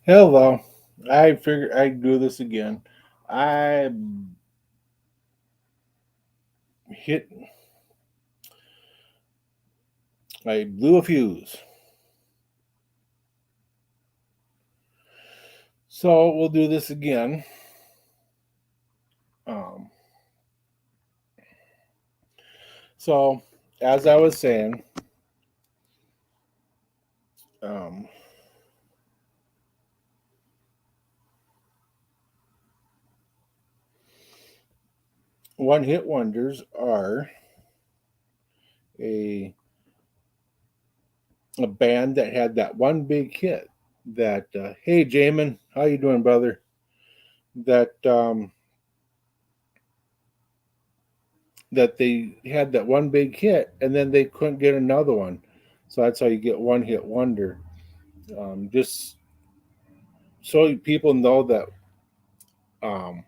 Hello. I figured I'd do this again. I hit, I blew a fuse. So we'll do this again. Um, so, as I was saying, um, one hit wonders are a, a band that had that one big hit. Hey, Jamin, how you doing, brother? That that they had that one big hit, and then they couldn't get another one. So that's how you get one hit wonder. Just so people know that um,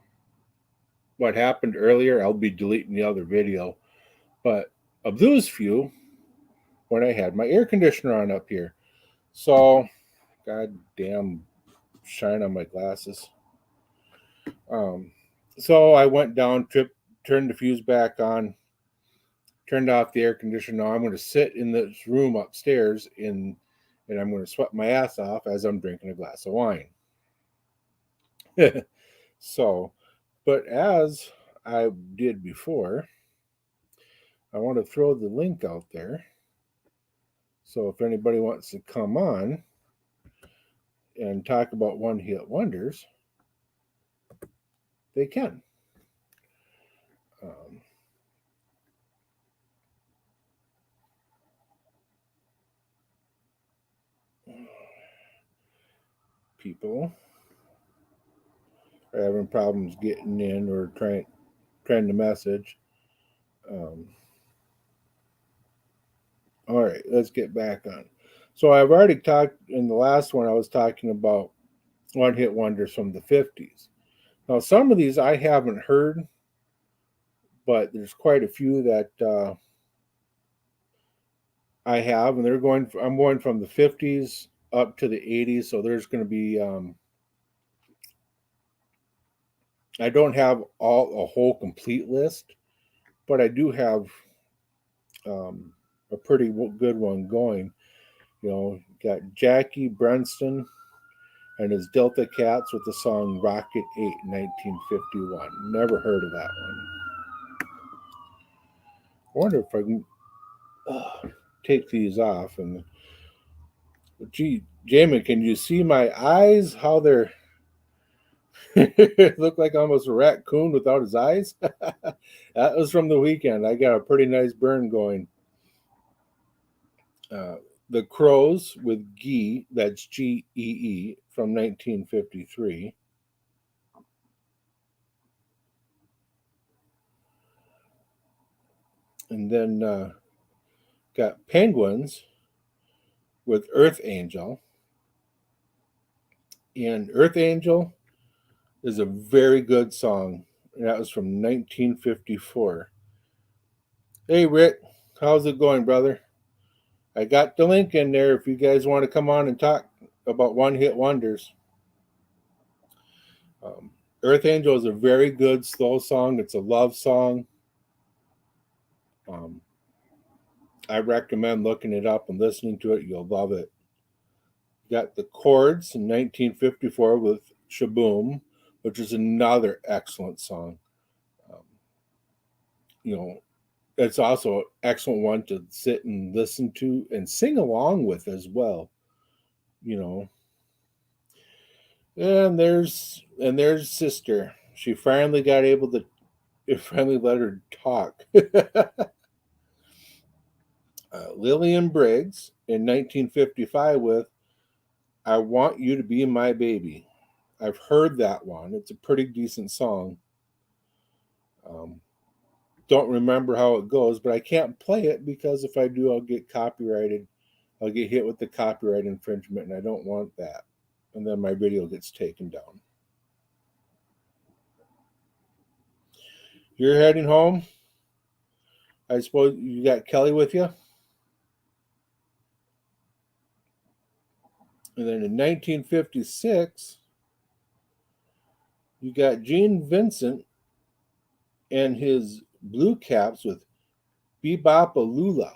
what happened earlier. I'll be deleting the other video, but of those few, when I had my air conditioner on up here, so goddamn shine on my glasses. Um, so I went down, turned the fuse back on, turned off the air conditioner. Now I'm going to sit in this room upstairs and I'm going to sweat my ass off as I'm drinking a glass of wine. So, but as I did before, I want to throw the link out there. So if anybody wants to come on and talk about one hit wonders, they can. Um, People are having problems getting in or trying to message. Um, all right, let's get back on. So I've already talked in the last one. I was talking about one hit wonders from the 50s. Now some of these I haven't heard, but there's quite a few that I have, and they're going. I'm going from the 50s up to the 80s. So there's going to be. I don't have all a whole complete list, but I do have um, a pretty good one going. Got Jackie Brenston and his Delta Cats with the song Rocket 8, 1951. Never heard of that one. I wonder if I can take these off. And gee, Jamin, can you see my eyes? How they're look like almost a raccoon without his eyes. That was from the weekend. I got a pretty nice burn going. Uh, the Crows with Gee, that's Gee, from 1953. And then got Penguins with Earth Angel. And Earth Angel is a very good song. And that was from 1954. Hey, Rick, how's it going, brother? I got the link in there if you guys want to come on and talk about one hit wonders. Um, Earth Angel is a very good slow song. It's a love song. Um, I recommend looking it up and listening to it. You'll love it. Got the Chords in 1954 with Shaboom, which is another excellent song. Um, you know, it's also an excellent one to sit and listen to and sing along with as well. You know, and there's Sister. She finally got able to. It finally let her talk. Lillian Briggs in 1955 with "I Want You to Be My Baby." I've heard that one. It's a pretty decent song. Um, don't remember how it goes, but I can't play it because if I do, I'll get copyrighted. I'll get hit with the copyright infringement, and I don't want that. And then my video gets taken down. You're heading home. I suppose you got Kelly with you. And then in 1956, you got Gene Vincent and his Blue Caps with Bebop-A-Lula.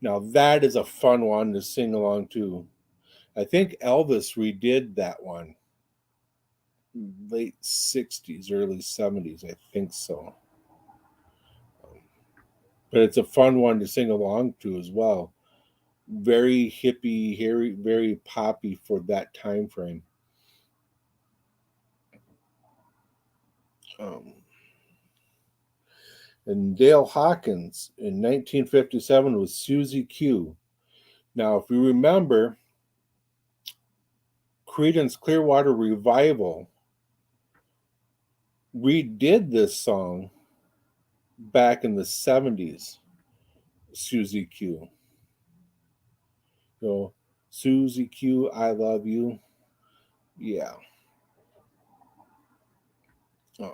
Now that is a fun one to sing along to. I think Elvis redid that one late 60s, early 70s. I think so. But it's a fun one to sing along to as well. Very hippie, very poppy for that time frame. Um, and Dale Hawkins in 1957 was Susie Q. Now, if you remember, Creedence Clearwater Revival redid this song back in the 70s, Susie Q. So, Susie Q, I love you. Yeah.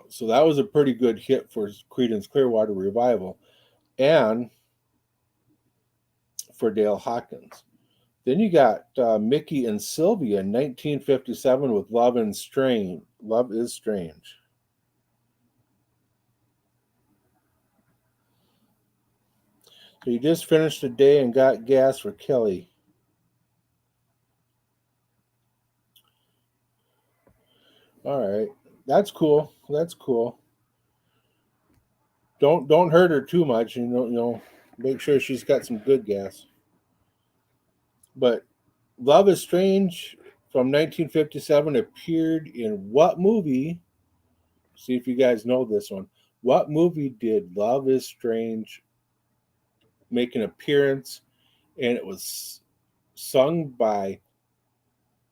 So that was a pretty good hit for Creedence Clearwater Revival and for Dale Hawkins. Then you got Mickey and Sylvia in 1957 with Love and Strange. Love is Strange. So you just finished the day and got gas for Kelly. All right, that's cool. That's cool. Don't hurt her too much. Make sure she's got some good gas. But Love is Strange from 1957 appeared in what movie? See if you guys know this one. What movie did Love is Strange make an appearance? And it was sung by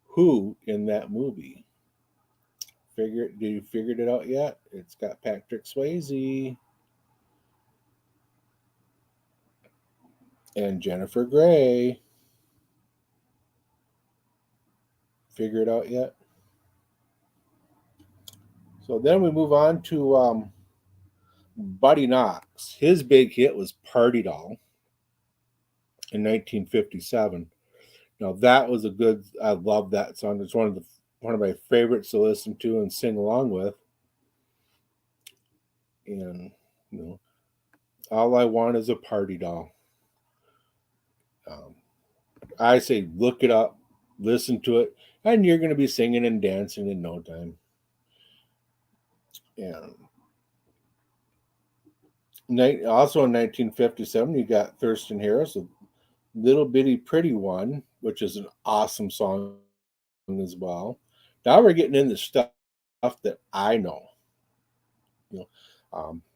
who in that movie? Did you figured it out yet? It's got Patrick Swayze and Jennifer Grey. Figure it out yet? So then we move on to Buddy Knox. His big hit was Party Doll in 1957. Now that was a good. I love that song. It's one of my favorites to listen to and sing along with. And all I want is a party doll. Um, I say look it up, listen to it, and you're going to be singing and dancing in no time. And also in 1957, you got Thurston Harris, a Little Bitty Pretty One, which is an awesome song as well. Now we're getting into stuff that I know.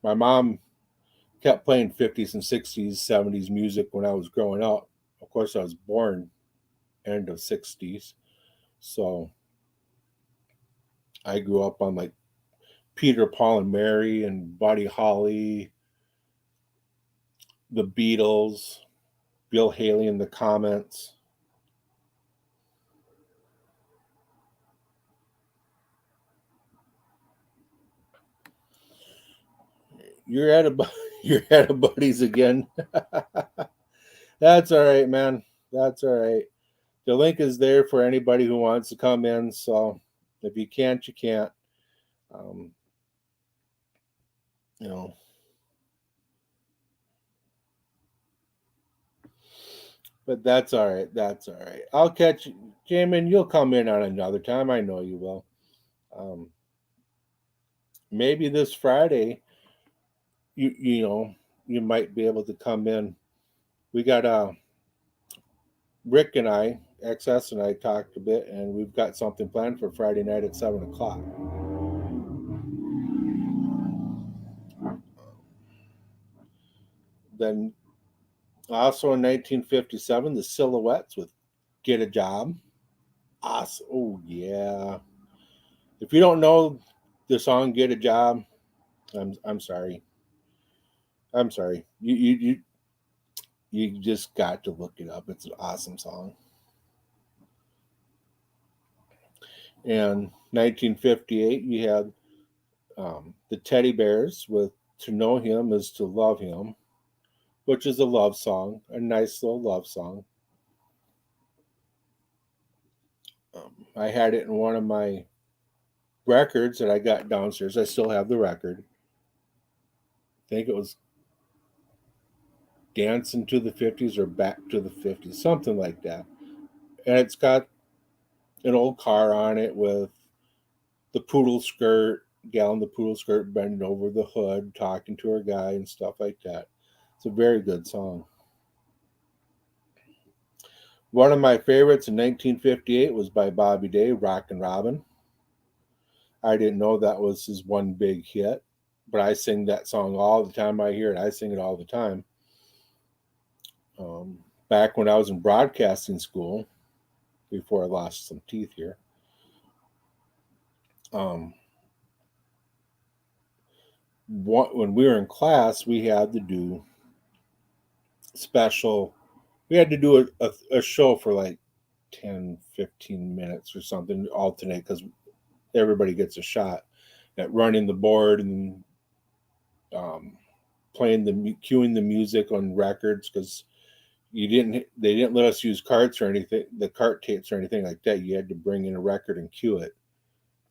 My mom kept playing 50s and 60s, 70s music when I was growing up. Of course, I was born end of 60s. So I grew up on like Peter, Paul, and Mary and Buddy Holly, the Beatles, Bill Haley in the comments. You're at a you're at a buddies again. That's all right, man. That's all right. The link is there for anybody who wants to come in. So if you can't, you can't. Um, you know, but that's all right. That's all right. I'll catch you, Jamin. You'll come in on another time. I know you will. Um, Maybe this Friday, you might be able to come in. We got Rick and I, XS and I talked a bit, and we've got something planned for Friday night at 7 o'clock. Then also in 1957, the Silhouettes with "Get a Job." Awesome. Oh yeah. If you don't know the song "Get a Job," I'm sorry. I'm sorry. You just got to look it up. It's an awesome song. And 1958, you had the Teddy Bears with "To Know Him Is to Love Him," which is a love song, a nice little love song. I had it in one of my records that I got downstairs. I still have the record. I think it was Dancing to the 50s or Back to the 50s, something like that. And it's got an old car on it with the poodle skirt, gal in the poodle skirt bending over the hood, talking to her guy and stuff like that. It's a very good song. One of my favorites in 1958 was by Bobby Day, Rockin' Robin. I didn't know that was his one big hit, but I sing that song all the time I hear it. I sing it all the time. Back when I was in broadcasting school, before I lost some teeth here, um, when we were in class, we had to do special, we had to do a show for like 10, 15 minutes or something, alternate, because everybody gets a shot at running the board and um, playing cueing the music on records, because they didn't let us use carts or anything, the cart tapes or anything like that. You had to bring in a record and cue it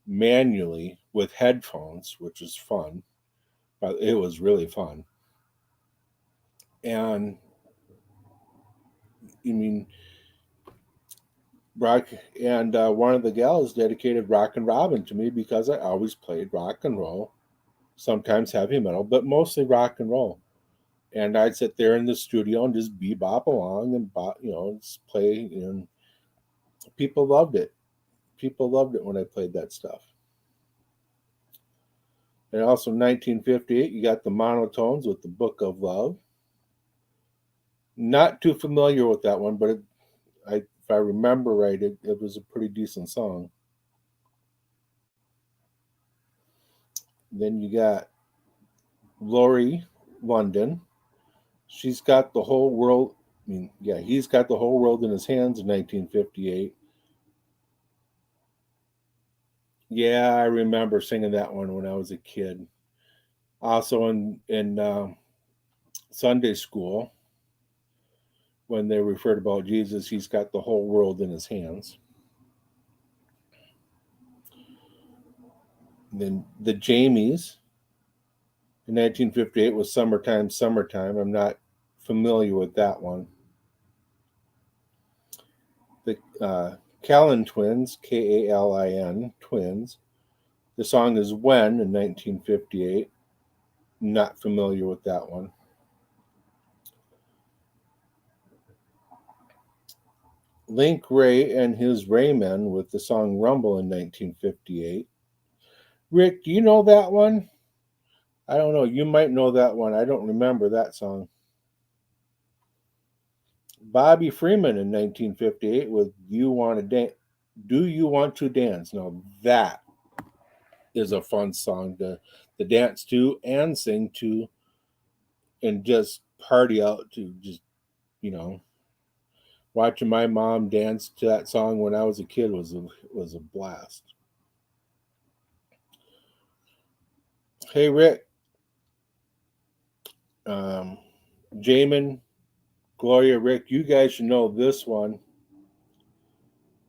manually with headphones, which was fun, but it was really fun. And I mean, rock, and one of the gals dedicated Rock and Robin to me because I always played rock and roll, sometimes heavy metal, but mostly rock and roll. And I'd sit there in the studio and just bebop along and just play. And people loved it. People loved it when I played that stuff. And also in 1958, you got the Monotones with the Book of Love. Not too familiar with that one, but if I remember right, it was a pretty decent song. Then you got Laurie London. She's got the whole world. I mean, yeah, he's got the whole world in his hands in 1958. Yeah, I remember singing that one when I was a kid. Also in Sunday school, when they referred about Jesus, he's got the whole world in his hands. And then the Jamies in 1958 was Summertime, Summertime. I'm not familiar with that one. The Callan Twins, Kalin Twins. The song is When in 1958. Not familiar with that one. Link Ray and his Raymen with the song Rumble in 1958. Rick, do you know that one? I don't know. You might know that one. I don't remember that song. Bobby Freeman in 1958 with "You Want to Dance." Do you want to dance? Now that is a fun song to dance to and sing to, and just party out to. Just you know, watching my mom dance to that song when I was a kid was a blast. Hey Rick, um, Jamin, Gloria, Rick, you guys should know this one.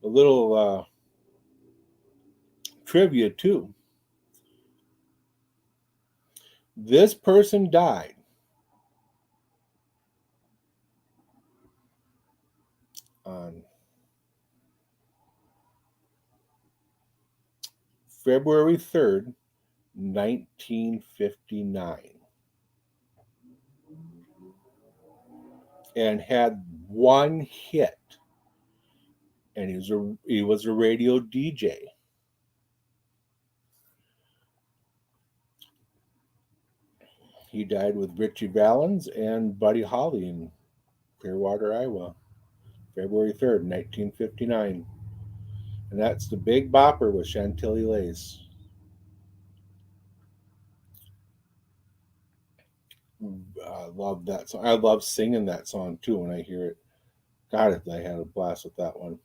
A little trivia too. This person died on February 3rd, 1959, and had one hit, and he was a radio DJ. He died with Richie Valens and Buddy Holly in Clearwater, Iowa, February 3rd, 1959. And that's the Big Bopper with Chantilly Lace. I love that song. I love singing that song too when I hear it. God, I had a blast with that one.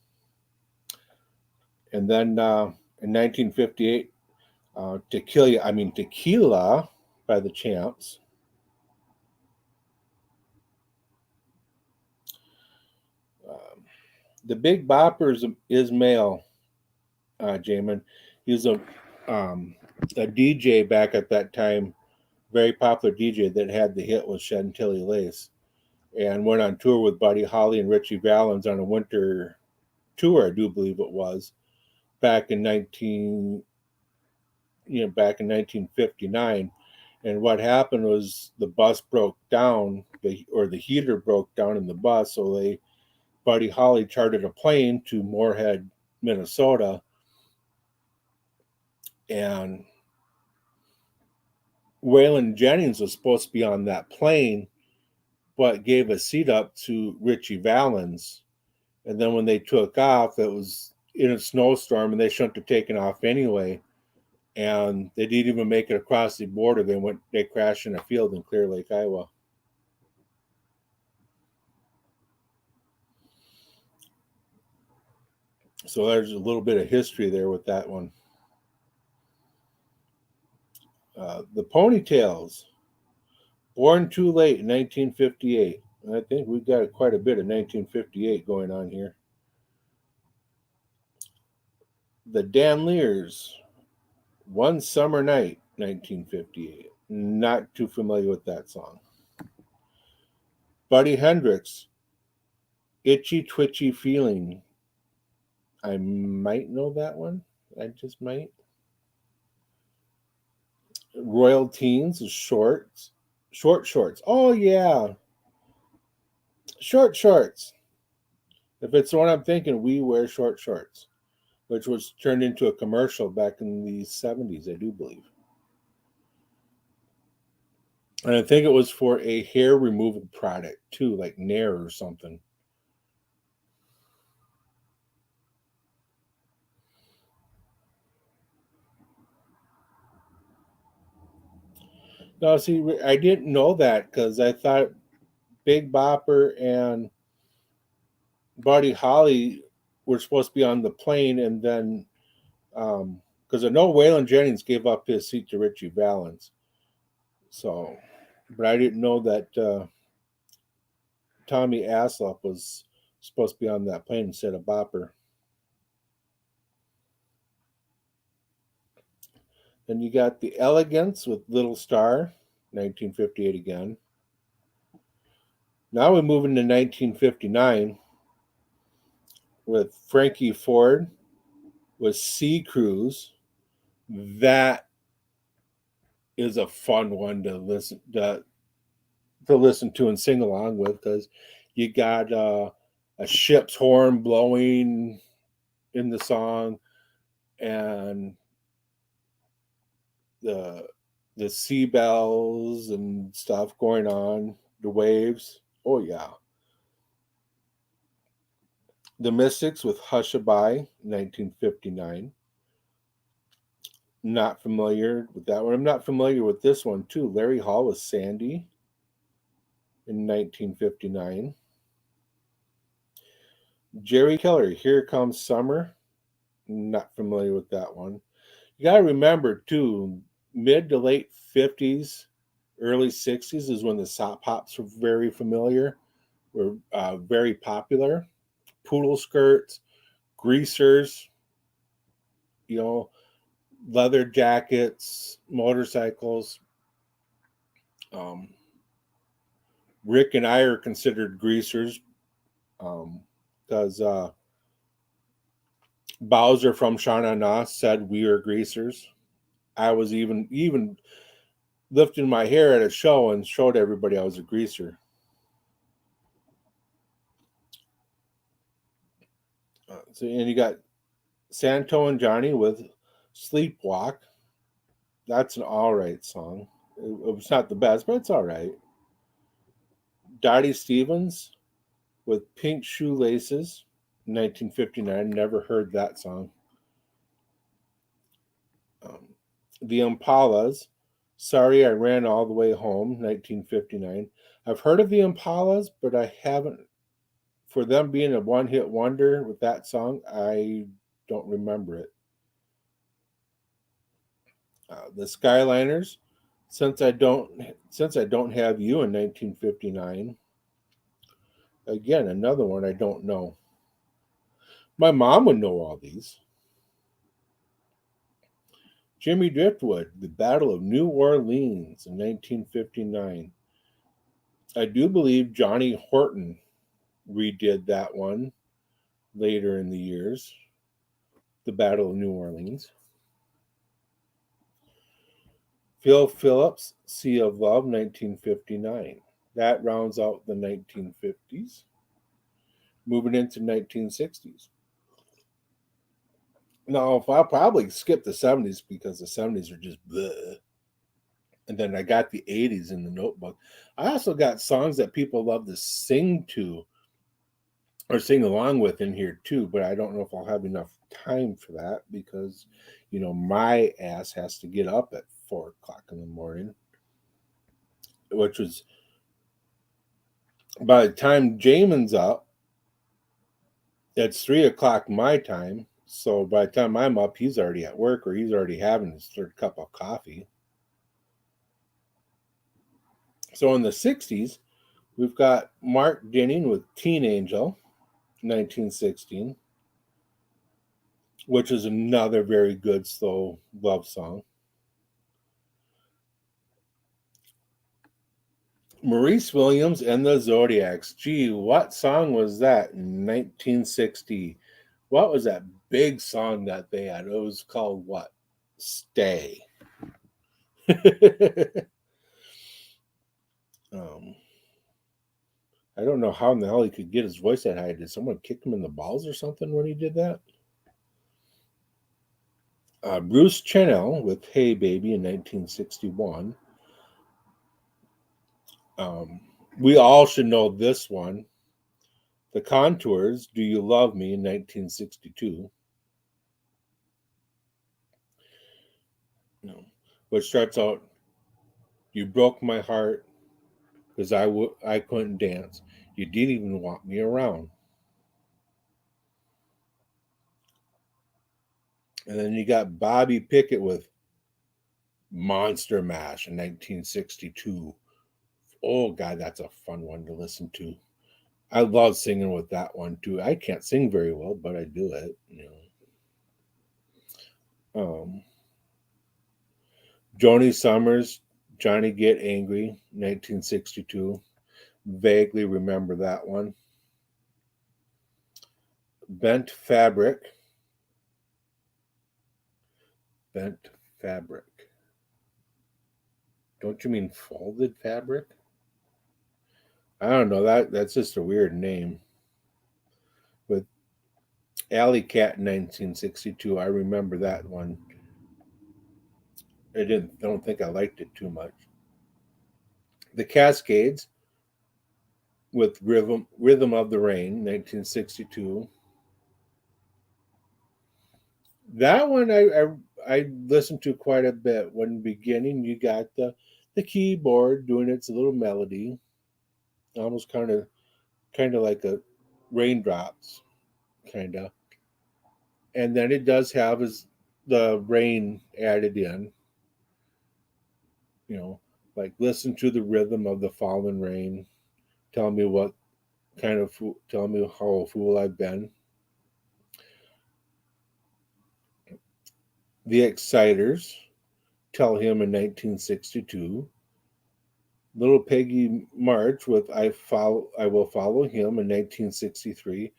And then in 1958, Tequila by the Champs. Um, the Big Bopper is male. Jamin. He was a DJ back at that time, very popular DJ that had the hit with Chantilly Lace, and went on tour with Buddy Holly and Richie Valens on a winter tour, I do believe it was, back in 1959. And what happened was the bus broke down, or the heater broke down in the bus, so Buddy Holly chartered a plane to Moorhead, Minnesota, and Waylon Jennings was supposed to be on that plane, but gave a seat up to Richie Valens. And then when they took off, it was in a snowstorm, and they shouldn't have taken off anyway. And they didn't even make it across the border. They crashed in a field in Clear Lake, Iowa. So there's a little bit of history there with that one. The Ponytails, born too late in 1958. I think we've got quite a bit of 1958 going on here. The Danliers, One Summer Night, 1958. Not too familiar with that song. Buddy Hendricks, Itchy Twitchy Feeling. I might know that one. I just might. Royal Teens is Short Shorts. Oh, yeah. Short Shorts. If it's the one I'm thinking, We Wear Short Shorts, which was turned into a commercial back in the 70s, I do believe. And I think it was for a hair removal product, too, like Nair or something. No, see, I didn't know that because I thought Big Bopper and Buddy Holly were supposed to be on the plane, and then because I know Waylon Jennings gave up his seat to Richie Valens, so, but I didn't know that Tommy Aslop was supposed to be on that plane instead of Bopper. Then you got the Elegance with Little Star, 1958 again. Now we move into 1959 with Frankie Ford with Sea Cruise. That is a fun one to listen to and sing along with, because you got a ship's horn blowing in the song, and the seabells and stuff going on, the waves. Oh yeah. The Mystics with Hushabye, 1959. Not familiar with that one. I'm not familiar with this one too. Larry Hall with Sandy in 1959. Jerry Keller, Here Comes Summer. Not familiar with that one. You got to remember too, mid to late 50s, early 60s is when the sock pops were very very popular. Poodle skirts, greasers, leather jackets, motorcycles. Rick and I are considered greasers because Bowser from Shana Na said we are greasers. I was even lifting my hair at a show and showed everybody I was a greaser. And you got Santo and Johnny with Sleepwalk. That's an all right song. It's not the best, but it's all right. Dottie Stevens with Pink Shoelaces, 1959. Never heard that song. The Impalas, Sorry I Ran All the Way Home, 1959. I've heard of the Impalas, but I haven't. For them being a one-hit wonder with that song, I don't remember it. The Skyliners, since I don't have you in 1959. Again, another one I don't know. My mom would know all these. Jimmy Driftwood, The Battle of New Orleans in 1959. I do believe Johnny Horton redid that one later in the years. The Battle of New Orleans. Phil Phillips, Sea of Love, 1959. That rounds out the 1950s. Moving into 1960s. Now, if I'll probably skip the 70s because the 70s are just bleh. And then I got the 80s in the notebook. I also got songs that people love to sing to or sing along with in here too, but I don't know if I'll have enough time for that because, my ass has to get up at 4 o'clock in the morning, which was by the time Jamin's up, it's 3 o'clock my time. So by the time I'm up, he's already at work or he's already having his third cup of coffee. So in the 60s, we've got Mark Dinning with Teen Angel, 1916, which is another very good slow love song. Maurice Williams and the Zodiacs. Gee, what song was that in 1960? What was that big song that they had? It was called what? Stay. um, I don't know how in the hell he could get his voice that high. Did someone kick him in the balls or something when he did that? Bruce Channel with Hey Baby in 1961. We all should know this one. The Contours, Do You Love Me in 1962. Which starts out, You broke my heart because I couldn't dance. You didn't even want me around. And then you got Bobby Pickett with Monster Mash in 1962. Oh, God, that's a fun one to listen to. I love singing with that one, too. I can't sing very well, but I do it. Joni Summers, Johnny Get Angry, 1962. Vaguely remember that one. Bent Fabric. Bent Fabric. Don't you mean folded fabric? I don't know. That's just a weird name. With Alley Cat in 1962, I remember that one. Don't think I liked it too much. The Cascades with Rhythm of the Rain, 1962. That one I listened to quite a bit. When beginning, you got the keyboard doing its little melody, almost kind of like a raindrops, kind of, and then it does have the rain added in. You know, like listen to the rhythm of the falling rain. Tell me what tell me how a fool I've been. The Exciters, Tell Him in 1962. Little Peggy March with I Will Follow Him in 1963.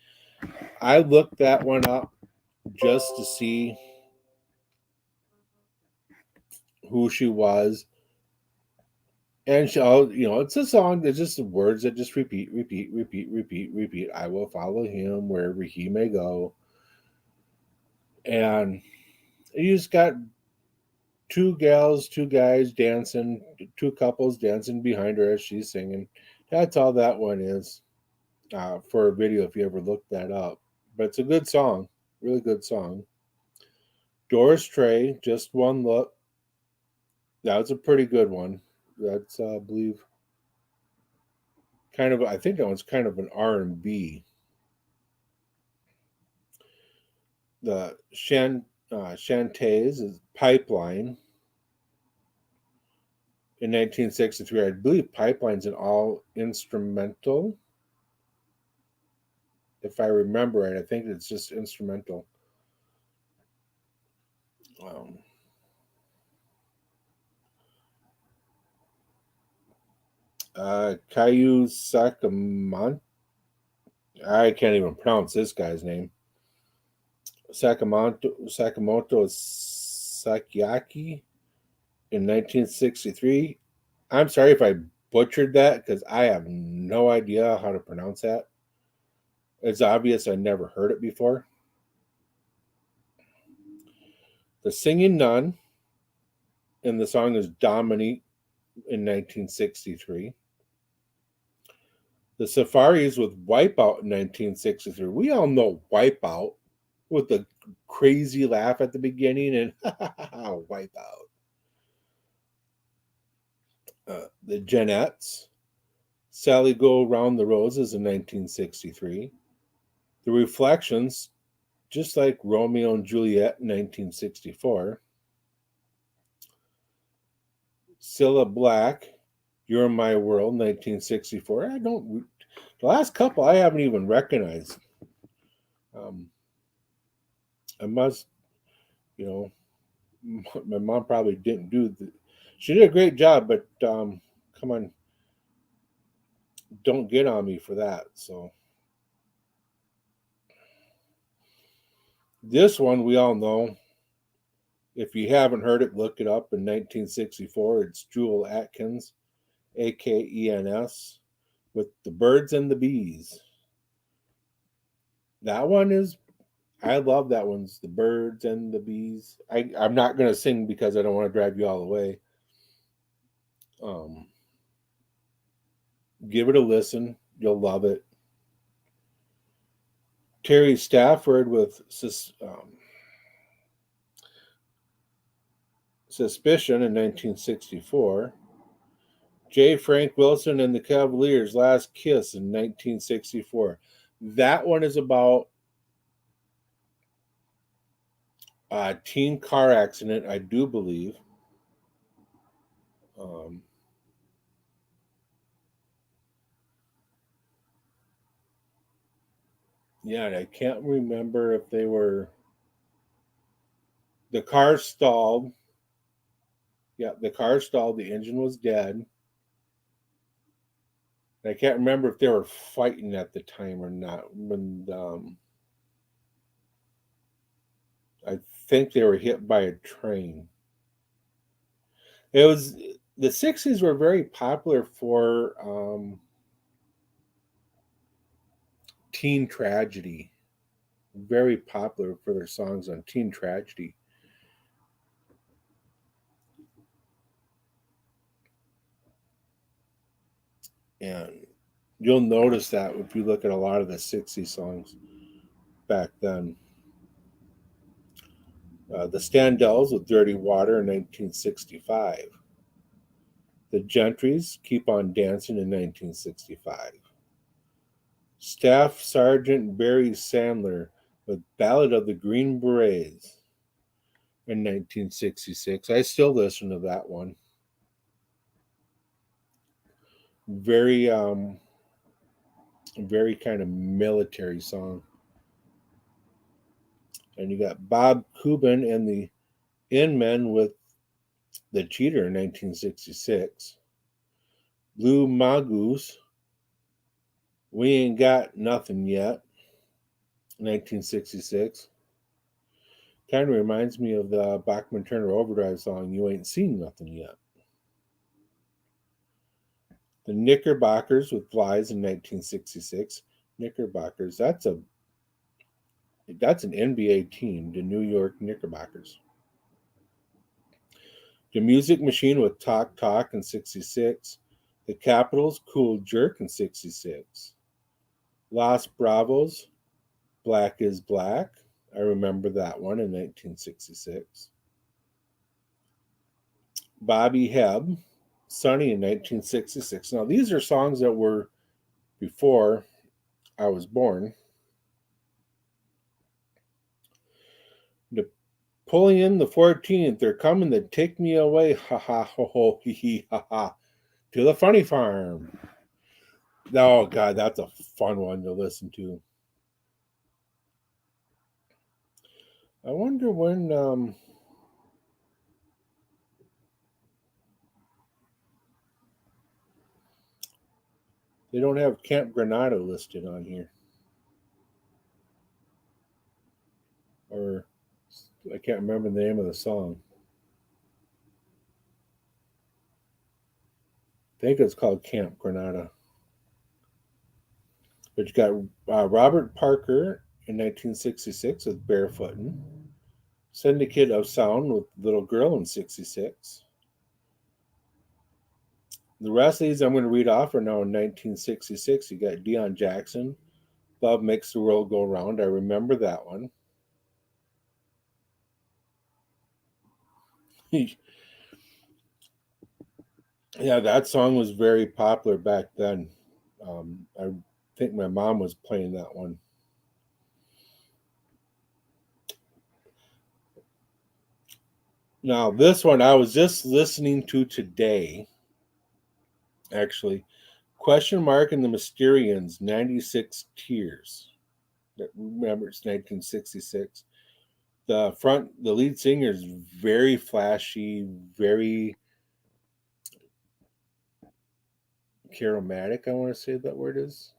I looked that one up just to see who she was. And it's a song that's just the words that just repeat, repeat, repeat, repeat, repeat. I will follow him wherever he may go. And you just got two gals, two guys dancing, two couples dancing behind her as she's singing. That's all that one is for a video if you ever looked that up. But it's a good song, really good song. Doris Trey, Just One Look. That was a pretty good one. That's I believe I think that one's kind of an R&B. The Shantays is Pipeline in 1963. I believe Pipeline's an all instrumental. If I remember right, I think it's just instrumental. Um, Caillou Sakamoto. I can't even pronounce this guy's name. Sakamoto Sakiaki in 1963. I'm sorry if I butchered that because I have no idea how to pronounce that. It's obvious I never heard it before. The Singing Nun, and the song is Dominique in 1963. The Safaris with Wipeout in 1963. We all know Wipeout with the crazy laugh at the beginning and Wipeout. The Genettes, Sally Go Round the Roses in 1963. The Reflections, just like Romeo and Juliet in 1964. Cilla Black, You're My World, 1964. The last couple I haven't even recognized. Um, I must, you know, my mom probably didn't she did a great job, but come on, don't get on me for that. So this one we all know. If you haven't heard it, look it up. In 1964, it's Jewel Atkins, Akens, with The Birds and the Bees. That one is, I love that one's The Birds and the Bees. I'm not going to sing because I don't want to drive you all away. Um, give it a listen. You'll love it. Terry Stafford with Suspicion in 1964. J. Frank Wilson and the Cavaliers' Last Kiss in 1964. That one is about a teen car accident, I do believe. Um, yeah, and I can't remember if they were. The car stalled. Yeah, the car stalled. The engine was dead. I can't remember if they were fighting at the time or not. When I think they were hit by a train. It was the '60s were very popular for teen tragedy. Very popular for their songs on teen tragedy. And you'll notice that if you look at a lot of the '60s songs back then. The Standells with Dirty Water in 1965. The Gentrys Keep on Dancing in 1965. Staff Sergeant Barry Sandler with Ballad of the Green Berets in 1966. I still listen to that one. Very, very kind of military song. And you got Bob Cuban and the In-Men with The Cheater in 1966. Blue Magoose, We Ain't Got Nothing Yet, 1966. Kind of reminds me of the Bachman Turner Overdrive song, You Ain't Seen Nothing Yet. The Knickerbockers with Flies in 1966. Knickerbockers, that's an NBA team, the New York Knickerbockers. The Music Machine with Talk Talk in '66. The Capitals Cool Jerk in '66. Los Bravos, Black is Black. I remember that one in 1966. Bobby Hebb, Sunny in 1966. Now, these are songs that were before I was born. Napoleon the 14th, they're coming to take me away. Ha ha ho ho hee hee ha ha. To the funny farm. Oh, God, that's a fun one to listen to. I wonder when They don't have Camp Granada listed on here. Or I can't remember the name of the song. I think it's called Camp Granada. But you got Robert Parker in 1966 with Barefootin', Syndicate of Sound with Little Girl in 66. The rest of these I'm going to read off are now in 1966. You got Deion Jackson, Love Makes the World Go Round. I remember that one. Yeah, that song was very popular back then. I think my mom was playing that one. Now, this one I was just listening to today, actually. Question Mark and the Mysterians, 96 Tears. Remember, it's 1966. The lead singer is very flashy, very charismatic. I want to say that word is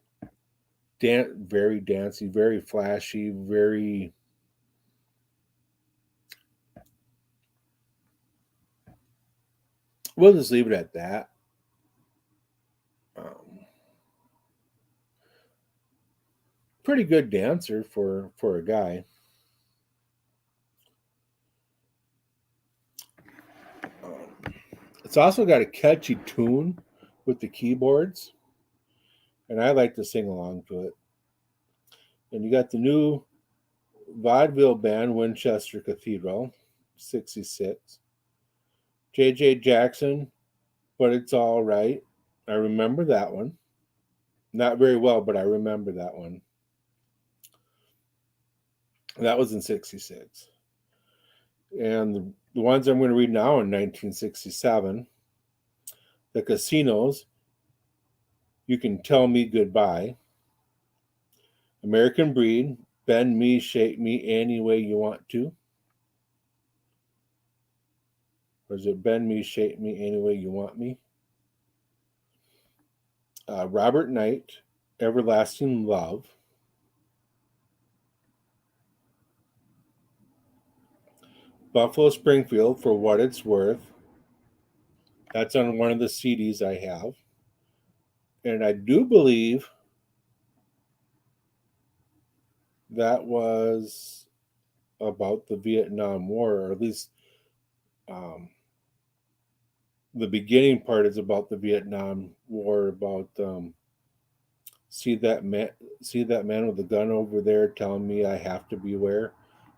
very dancey, very flashy, very. We'll just leave it at that. Pretty good dancer for a guy. It's also got a catchy tune with the keyboards, and I like to sing along to it. And you got the new vaudeville band Winchester Cathedral, 66. J.J. Jackson, But It's All Right. I remember that one. Not very well, but I remember that one. That was in 66. And the ones I'm going to read now in 1967, The Casinos, You Can Tell Me Goodbye, American Breed, Bend Me, Shape Me Any Way You Want to. Or is it Bend Me, Shape Me Any Way You Want Me? Robert Knight, Everlasting Love. Buffalo Springfield, For What It's Worth. That's on one of the CDs I have. And I do believe that was about the Vietnam War, or at least um, the beginning part is about the Vietnam War. About see that man with the gun over there telling me I have to beware.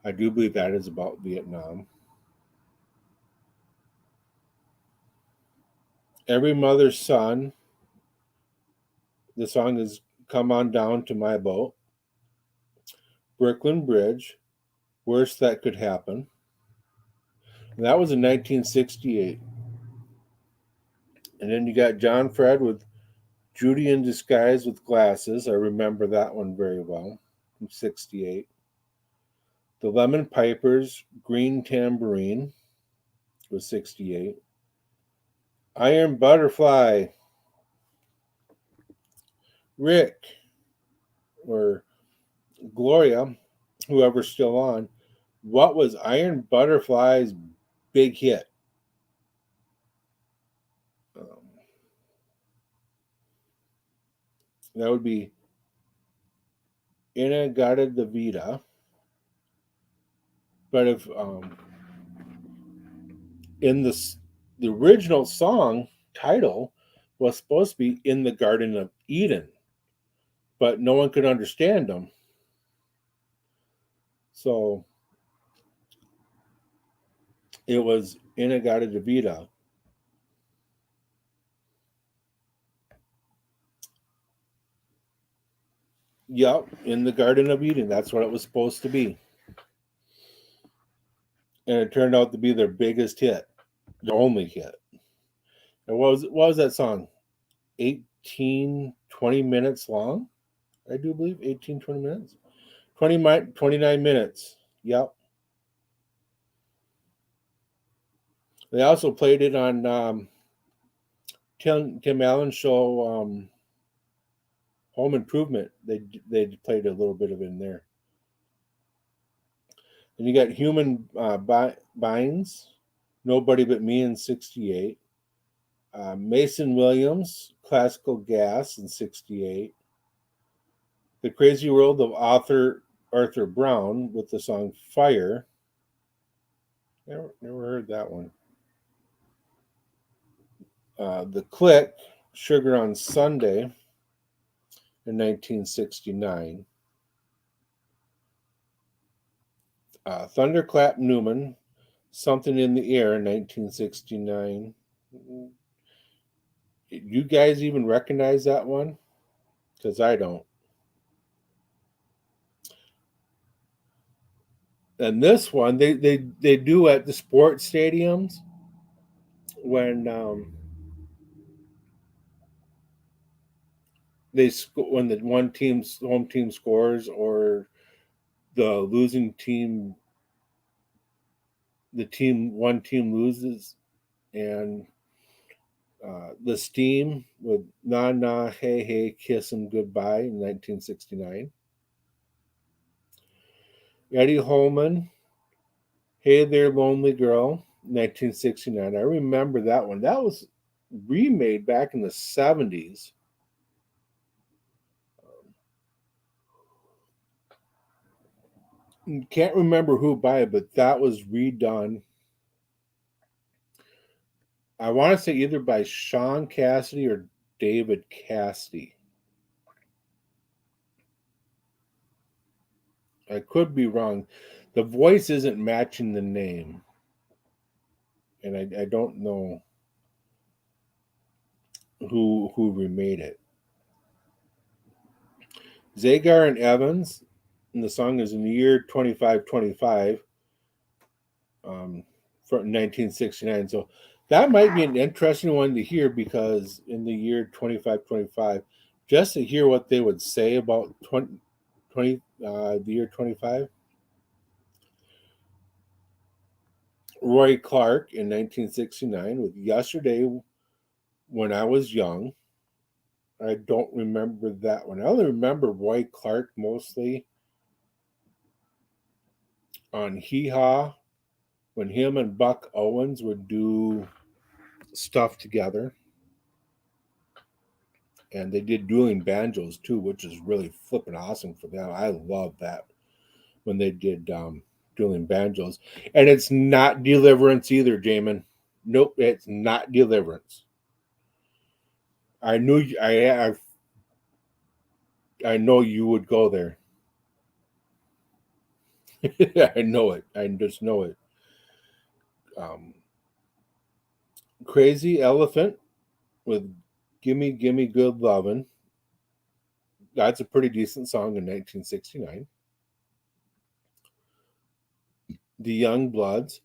I do believe that is about Vietnam. Every Mother's Son. The song is Come On Down to My Boat. Brooklyn Bridge. Worst That Could Happen. And that was in 1968. And then you got John Fred with Judy in Disguise with Glasses. I remember that one very well from 68. The Lemon Pipers, Green Tambourine was 68. Iron Butterfly, Rick, or Gloria, whoever's still on. What was Iron Butterfly's big hit? That would be Inagata de Vida. But if in the original song title was supposed to be In the Garden of Eden, but no one could understand them. So it was Inagata de Vida. Yep, In the Garden of Eden. That's what it was supposed to be. And it turned out to be their biggest hit, their only hit. And what was that song? 18, 20 minutes long, I do believe. 18, 20 minutes. 29 minutes. Yep. They also played it on Tim Allen's show, Home Improvement. They played a little bit of it in there. And you got Human Binds, Nobody But Me in '68. Mason Williams, Classical Gas in '68. The Crazy World of Arthur Brown with the song Fire. Never heard that one. The Click, Sugar on Sunday in 1969. Thunderclap Newman, Something in the Air in 1969. You guys even recognize that one? Because I don't. And this one, they do at the sports stadiums when when the one team's home team scores or the losing team, one team loses, and the Steam with "Na Na Hey Hey Kiss 'Em Goodbye" in 1969. Eddie Holman, "Hey There Lonely Girl" 1969. I remember that one. That was remade back in the 70s. Can't remember who by it, but that was redone. I want to say either by Sean Cassidy or David Cassidy. I could be wrong. The voice isn't matching the name, and I don't know who remade it. Zagar and Evans, and the song is in the year 2525 from 1969. So that might be an interesting one to hear because in the year 2525, just to hear what they would say about 20 the year 25. Roy Clark in 1969 with "Yesterday When I Was Young." I don't remember that one. I only remember Roy Clark mostly on Hee Haw when him and Buck Owens would do stuff together. And they did dueling banjos too, which is really flipping awesome for them. I love that when they did dueling banjos. And it's not Deliverance either, Jamin. Nope, it's not Deliverance. I knew I know you would go there. I know it. I just know it. Um, Crazy Elephant with "Gimme Gimme Good Lovin'." That's a pretty decent song in 1969. The Young Bloods,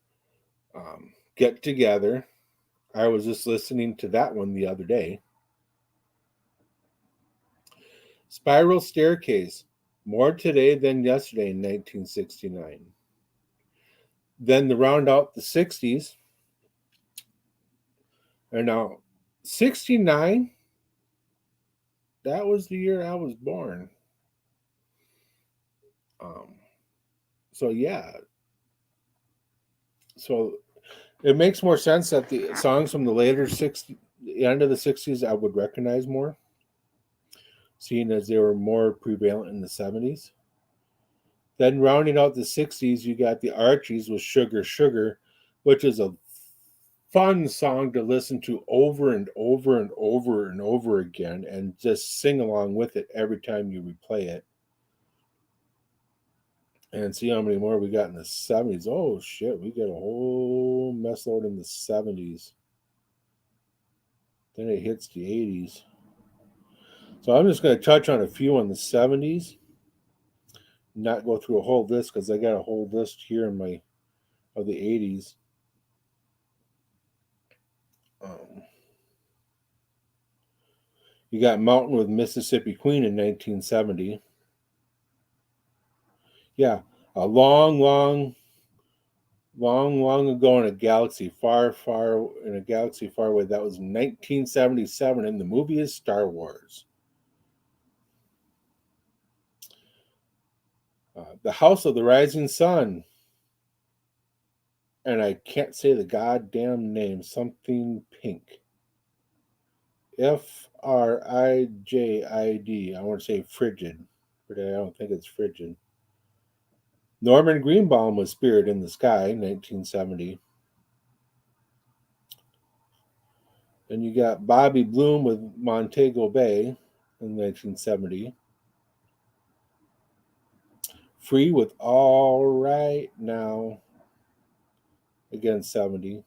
"Get Together." I was just listening to that one the other day. Spiral Staircase, "More Today Than Yesterday" in 1969. Then to round out the 60s, and now 69, that was the year I was born. Um, so yeah, so it makes more sense that the songs from the later 60s, the end of the 60s, I would recognize more, seeing as they were more prevalent in the 70s. Then rounding out the 60s, you got the Archies with "Sugar Sugar," which is a fun song to listen to over and over and over and over again and just sing along with it every time you replay it. And see how many more we got in the 70s. Oh shit, we got a whole mess load in the 70s. Then it hits the 80s. So I'm just going to touch on a few in the 70s, not go through a whole list because I got a whole list here in my of the 80s. Um, you got "Mountain" with Mississippi Queen in 1970. Yeah, a long ago in a galaxy far away. That was 1977, and the movie is Star Wars. The House of the Rising Sun. And I can't say the goddamn name. Something Pink. Frijid. I want to say frigid, but I don't think it's frigid. Norman Greenbaum was Spirit in the Sky, 1970. Then you got Bobby Bloom with Montego Bay in 1970. Free with All Right Now, again 70.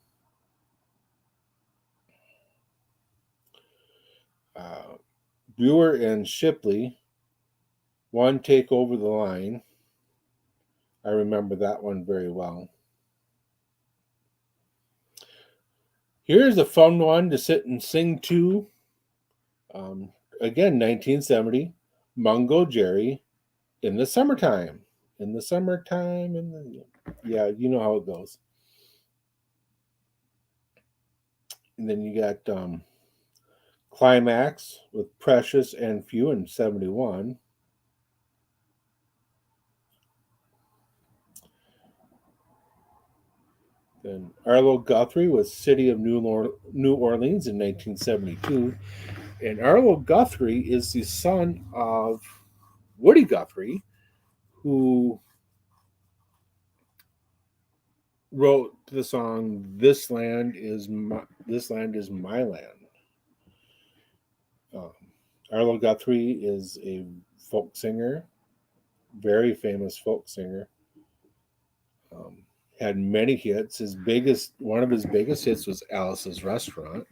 Uh, Brewer and Shipley, One Take Over the Line. I remember that one very well. Here's a fun one to sit and sing to. Again, 1970, Mungo Jerry, In the Summertime. In the summertime, yeah, you know how it goes. And then you got Climax with Precious and Few in 71. Then Arlo Guthrie with City of New Orleans in 1972. And Arlo Guthrie is the son of Woody Guthrie, who wrote the song This Land Is My Land." Um, Arlo Guthrie is a folk singer, very famous folk singer. Um, had many hits. One of his biggest hits was Alice's Restaurant.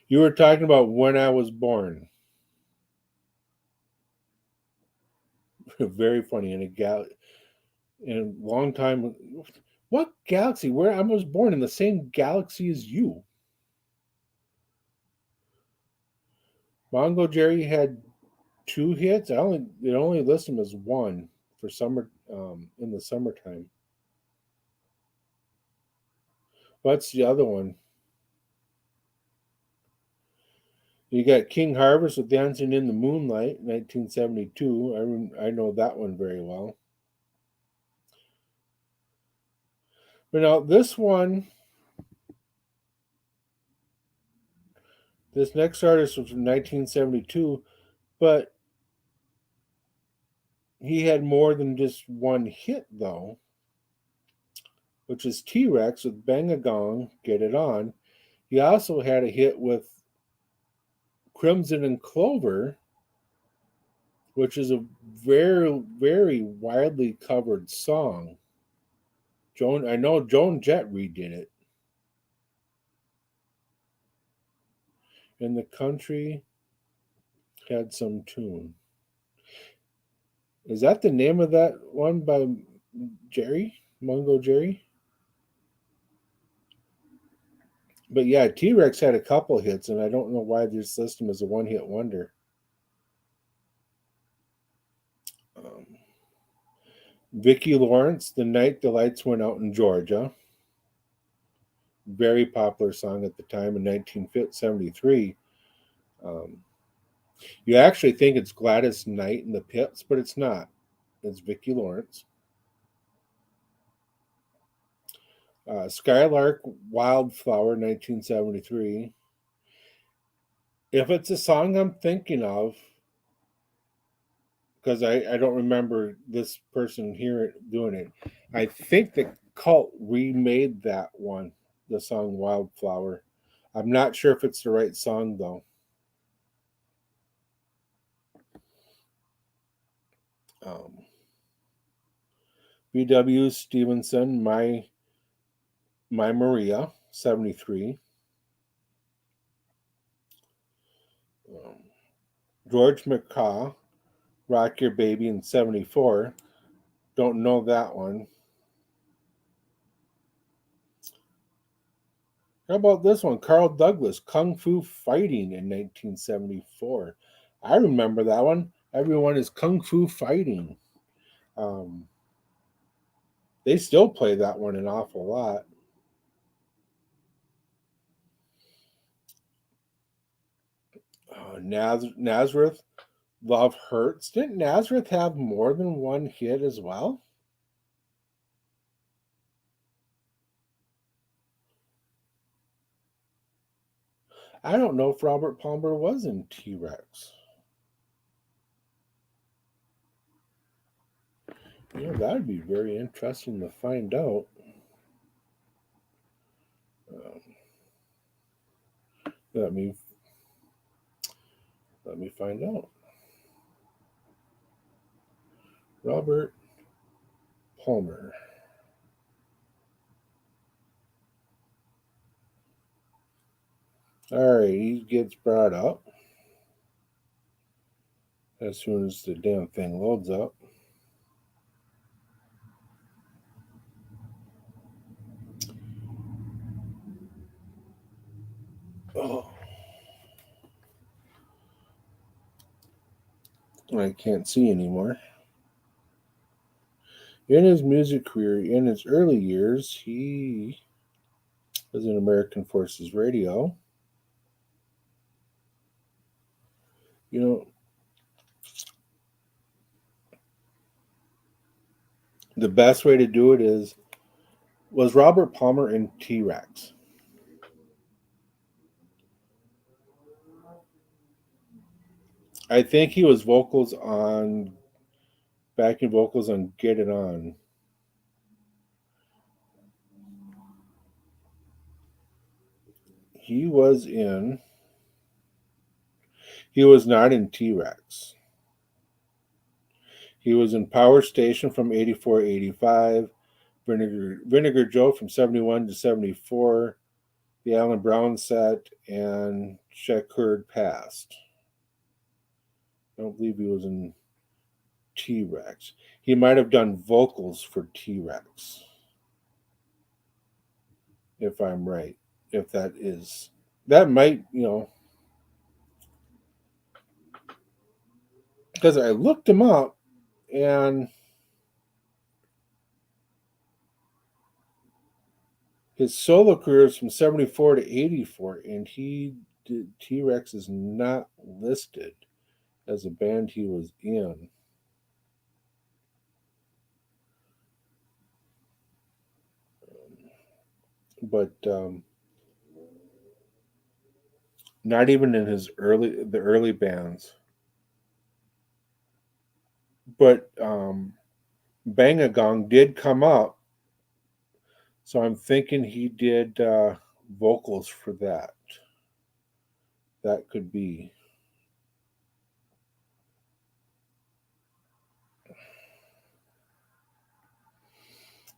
You were talking about When I Was Born. Very funny. In a long time. What galaxy? Where I was born in the same galaxy as you. Mongo Jerry had two hits. They only list him as one for summer in the summertime. What's the other one? You got King Harvest with Dancing in the Moonlight, 1972. I know that one very well. But now this next artist was from 1972, but he had more than just one hit though, which is T-Rex with Bang a Gong, Get It On. He also had a hit with Crimson and Clover, which is a very, very widely covered song. I know Joan Jett redid it. And the country had some tune. Is that the name of that one by Mungo Jerry? But yeah, T Rex had a couple hits, and I don't know why they just list him as a one hit wonder. Vicki Lawrence, The Night the Lights Went Out in Georgia. Very popular song at the time in 1973. You actually think it's Gladys Knight and the Pips, but it's not. It's Vicki Lawrence. Skylark Wildflower, 1973. If it's a song I'm thinking of, because I don't remember this person here doing it, I think the Cult remade that one, the song Wildflower. I'm not sure if it's the right song, though. B.W. Stevenson, My Maria, 73. George McCaw, Rock Your Baby in 74. Don't know that one. How about this one? Carl Douglas, Kung Fu Fighting in 1974. I remember that one. Everyone is Kung Fu Fighting. They still play that one an awful lot. Nazareth, Love Hurts. Didn't Nazareth have more than one hit as well? I don't know if Robert Palmer was in T Rex. That'd be very interesting to find out. Um, let me find out. Robert Palmer. All right, he gets brought up as soon as the damn thing loads up. Oh, I can't see anymore. In his music career, in his early years, he was in American Forces Radio. You know, the best way to do it was Robert Palmer in T Rex. I think he was backing vocals on Get It On. He was in. He was not in T Rex. He was in Power Station from 84 85, Vinegar Joe from 71 to 74, the Alan Brown set, and Shakur Past. I don't believe he was in T Rex. He might have done vocals for T Rex, if I'm right. If that is. That might, because I looked him up and his solo career is from 74 to 84, and T Rex is not listed as a band he was in. But not even in the early bands. But Bang a Gong did come up, so I'm thinking he did vocals for that. That could be.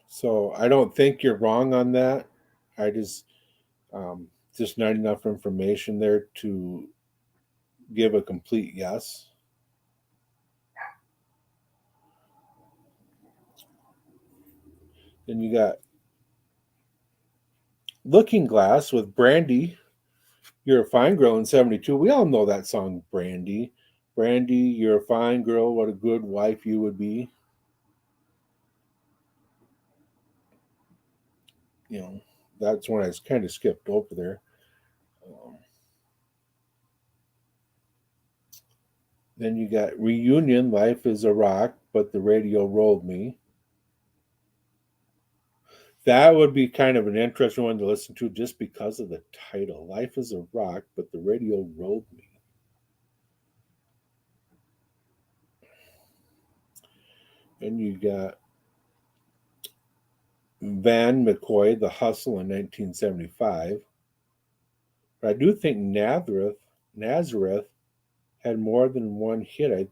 So I don't think you're wrong on that. I just not enough information there to give a complete yes. Then you got Looking Glass with Brandy. You're a Fine Girl in 72. We all know that song, Brandy. Brandy, you're a fine girl. What a good wife you would be. That's when I kind of skipped over there. Then you got Reunion, Life is a Rock, but the radio rolled me. That would be kind of an interesting one to listen to just because of the title. Life is a Rock, but the radio rolled me. And you got Van McCoy, The Hustle in 1975. But I do think Nazareth had more than one hit.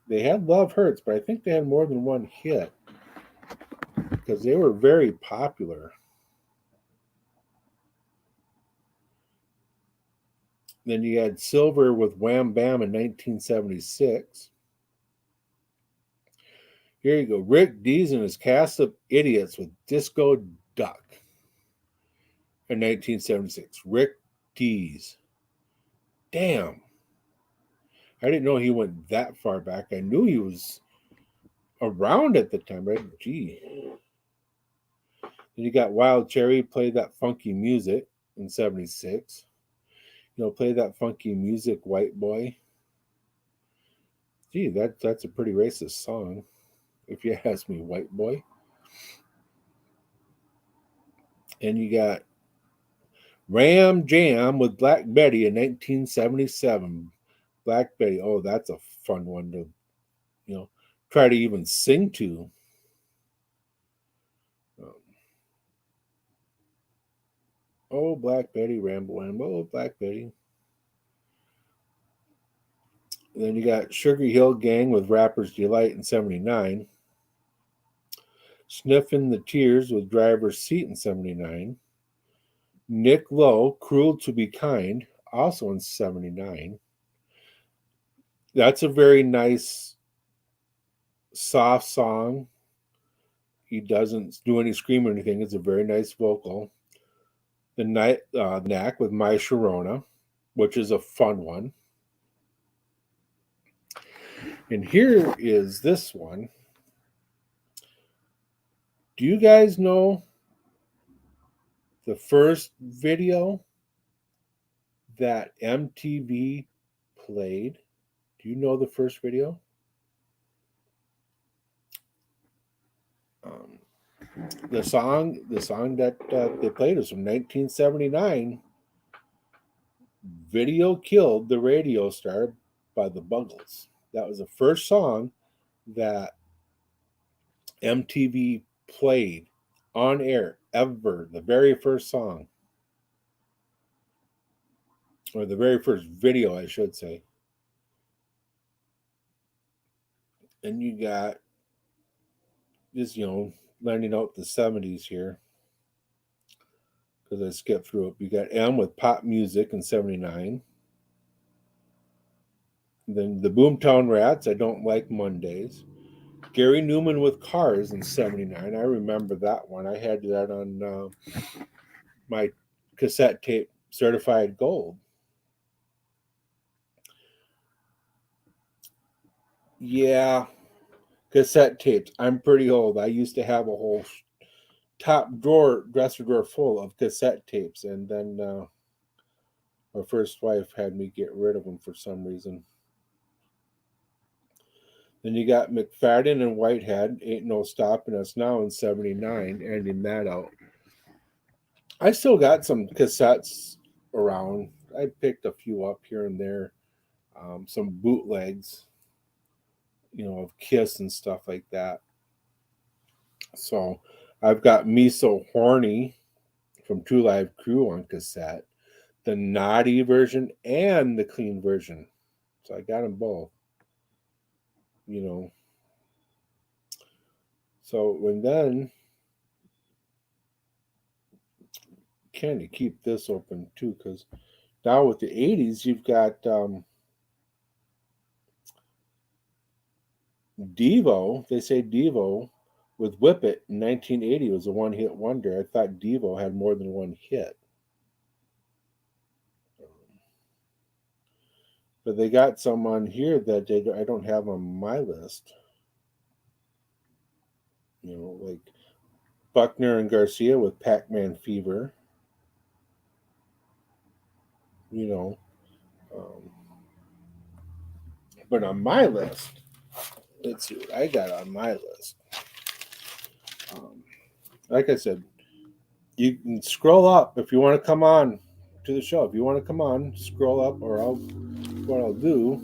They had Love Hurts, but I think they had more than one hit because they were very popular. Then you had Silver with Wham Bam in 1976. Here you go. Rick Dees and his cast of idiots with Disco Duck in 1976. Rick Dees. Damn. I didn't know he went that far back. I knew he was around at the time, right? Gee. Then you got Wild Cherry, played that funky music in 76. Play that funky music, white boy. Gee, that's a pretty racist song, if you ask me, white boy. And you got Ram Jam with Black Betty in 1977. Black Betty, oh, that's a fun one to, you know, try to even sing to. Um, oh, Black Betty, Rambo, Rambo, oh, Black Betty. And then you got Sugar Hill Gang with Rapper's Delight in 79. Sniffing the Tears with Driver's Seat in 79. Nick Lowe, Cruel to Be Kind, also in 79. That's a very nice, soft song. He doesn't do any scream or anything. It's a very nice vocal. The Knack with My Sharona, which is a fun one. And here is this one. Do you guys know the first video that MTV played? Do you know the first video? Um, the song that they played was from 1979. Video Killed the Radio Star by the Buggles. That was the first song that MTV played on air ever. The very first song, or the very first video, I should say. And you got this, landing out the 70s here, because I skipped through it. You got M with Pop Music in 79. Then the Boomtown Rats, I Don't Like Mondays. Gary Newman with Cars in 79. I remember that one. I had that on my cassette tape, Certified Gold. Yeah, cassette tapes. I'm pretty old. I used to have a whole top drawer, dresser drawer full of cassette tapes, and then my first wife had me get rid of them for some reason. Then you got McFadden and Whitehead, Ain't No Stopping Us Now in 79, ending that out. I still got some cassettes around. I picked a few up here and there, some bootlegs, of Kiss and stuff like that. So I've got Me So Horny from True Live Crew on cassette, the naughty version and the clean version. So I got them both, you know. So when then, kind of keep this open too, because now with the 80s, you've got Devo. They say Devo with Whip It in 1980 was a one hit wonder. I thought Devo had more than one hit. But they got some on here that I don't have on my list. Like Buckner and Garcia with Pac Man Fever. You know, um, but on my list, let's see what I got on my list. Like I said, you can scroll up if you want to come on to the show. If you want to come on, scroll up, or what I'll do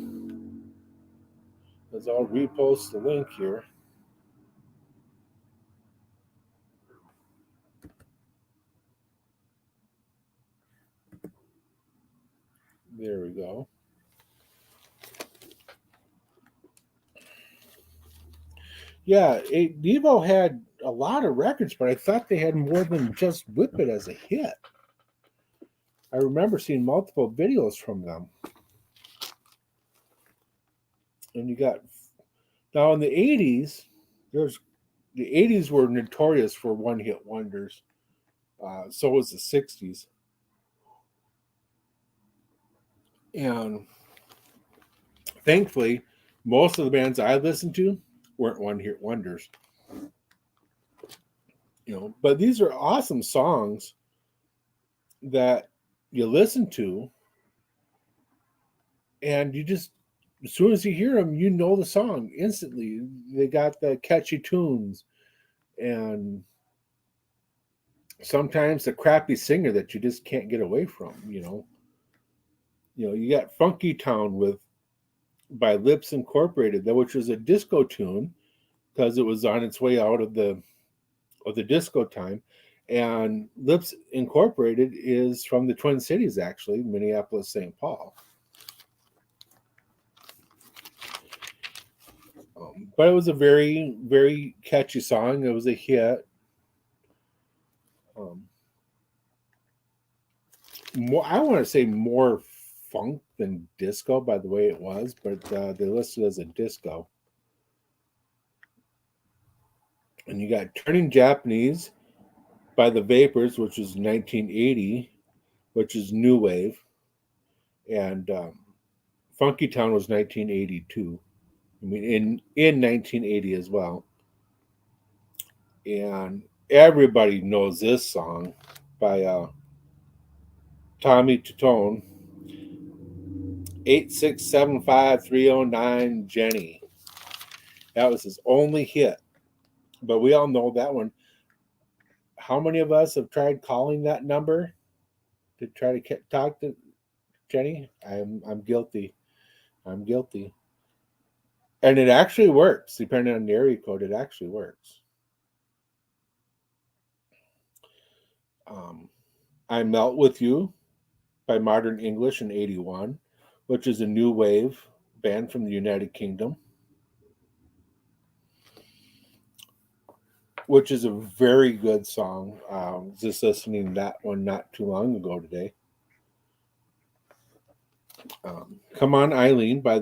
is I'll repost the link here. There we go. Yeah, Devo had a lot of records, but I thought they had more than just Whip It as a hit. I remember seeing multiple videos from them. And you got now in the 80s, the 80s were notorious for one hit wonders. So was the 60s. And thankfully, most of the bands I listened to weren't one hit wonders. But these are awesome songs that you listen to and you just, as soon as you hear them, you know the song instantly. They got the catchy tunes, and sometimes the crappy singer that you just can't get away from. You got Funky Town with by Lips Incorporated, which was a disco tune because it was on its way out of the disco time. And Lips Incorporated is from the Twin Cities, actually, Minneapolis, St. Paul. But it was a very, very catchy song. It was a hit. Um, I want to say more funk than disco by the way it was, but they listed as a disco. And you got Turning Japanese by the Vapors, which was 1980, which is new wave, and Funky Town was 1982. I mean, in 1980 as well. And everybody knows this song by Tommy Tutone. 8675309 Jenny. That was his only hit, but we all know that one. How many of us have tried calling that number to try to talk to Jenny? I'm guilty. I'm guilty. And it actually works. Depending on the area code, it actually works. I Melt With You by Modern English in 81, which is a new wave band from the United Kingdom, which is a very good song. Just listening to that one not too long ago today. Come On Eileen by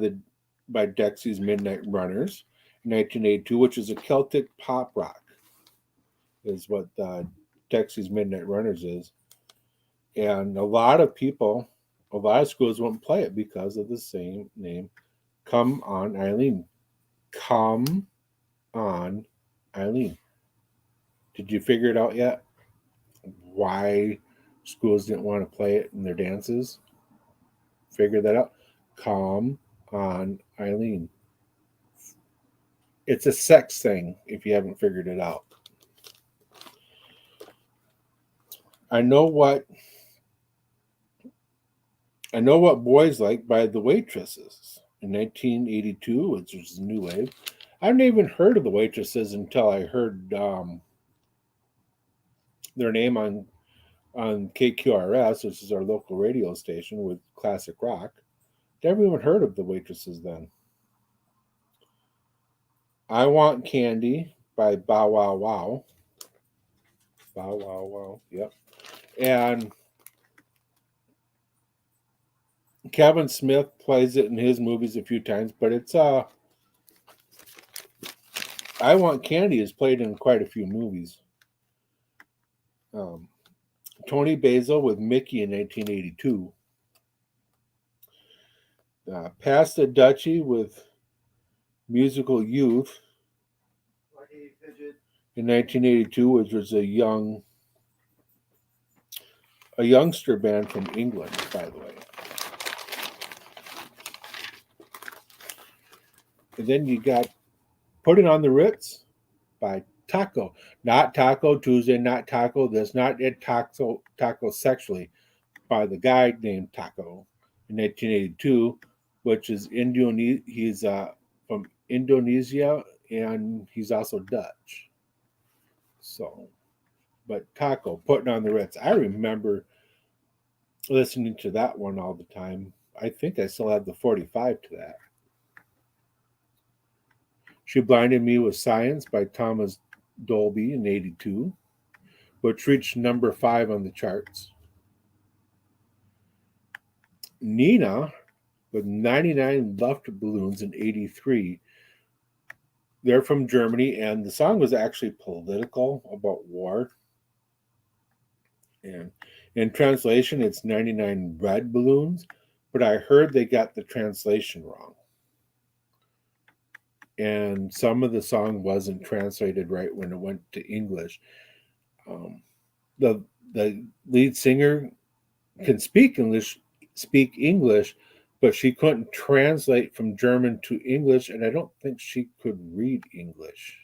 Dexy's Midnight Runners, 1982, which is a Celtic pop rock, is what Dexy's Midnight Runners is. And a lot of schools won't play it because of the same name. Come On Eileen. Come On Eileen. Did you figure it out yet? Why schools didn't want to play it in their dances? Figure that out. Come On Eileen. It's a sex thing if you haven't figured it out. I know what boys like by the Waitresses in 1982, which was a new wave. I hadn't even heard of the Waitresses until I heard their name on KQRS, which is our local radio station with classic rock. Never even heard of the Waitresses then. I Want Candy by Bow Wow Wow. Bow Wow Wow, yep. And Kevin Smith plays it in his movies a few times, but it's I Want Candy is played in quite a few movies. Tony Basil with Mickey in 1982. Pass the Dutchie with Musical Youth in 1982, which was a youngster band from England, by the way. And then you got Put It on the Ritz by Taco. Not Taco Tuesday, not Taco this, not it Taco Sexually, by the guy named Taco in 1982, which is he's from Indonesia, and he's also Dutch. So, but Taco, Putting on the Ritz. I remember listening to that one all the time. I think I still have the 45 to that. She Blinded Me with Science by Thomas Dolby in 82, which reached number 5 on the charts. Nina with 99 Luft Balloons in 83. They're from Germany, and the song was actually political about war. And in translation, it's 99 red balloons, but I heard they got the translation wrong. And some of the song wasn't translated right when it went to English. The lead singer can speak English, but she couldn't translate from German to English, and I don't think she could read English.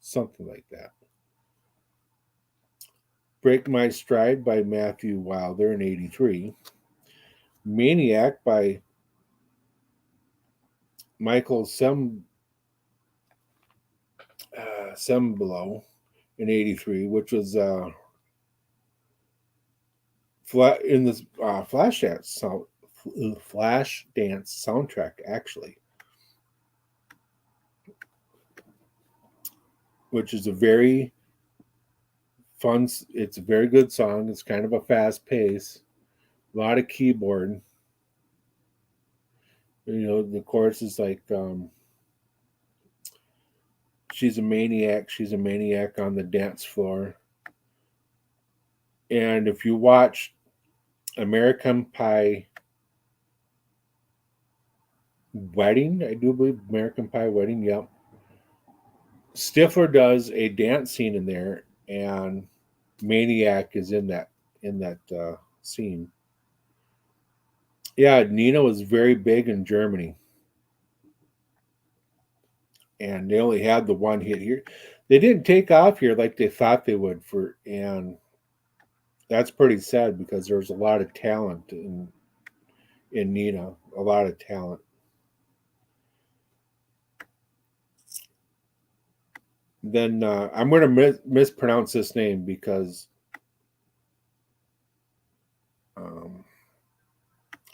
Something like that. Break My Stride by Matthew Wilder in 83. Maniac by Michael Semblo in 83, which was in the Flash Dance soundtrack, actually, which is a very fun. It's a very good song. It's kind of a fast pace, a lot of keyboard. The chorus is like, she's a maniac. She's a maniac on the dance floor. And if you watch American Pie Wedding, I do believe American Pie Wedding, yep. Stifler does a dance scene in there, and Maniac is in that scene. Yeah, Nina was very big in Germany, and they only had the one hit here. They didn't take off here like they thought they would, and that's pretty sad because there's a lot of talent in Nina, a lot of talent. Then I'm going to mispronounce this name because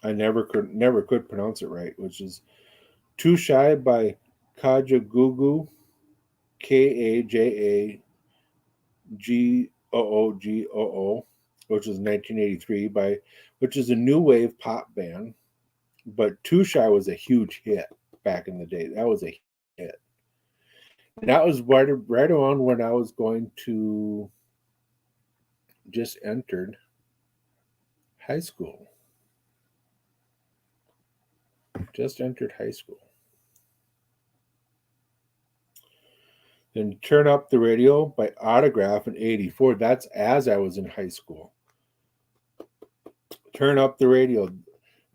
I never could pronounce it right, which is Too Shy by Kajagoogoo, Kajagoogoo, which was 1983 which is a new wave pop band. But Too Shy was a huge hit back in the day. That was a hit. And that was right around when I was going to just entered high school. Just entered high school. Then Turn Up the Radio by Autograph in 84. That's as I was in high school. Turn Up the Radio.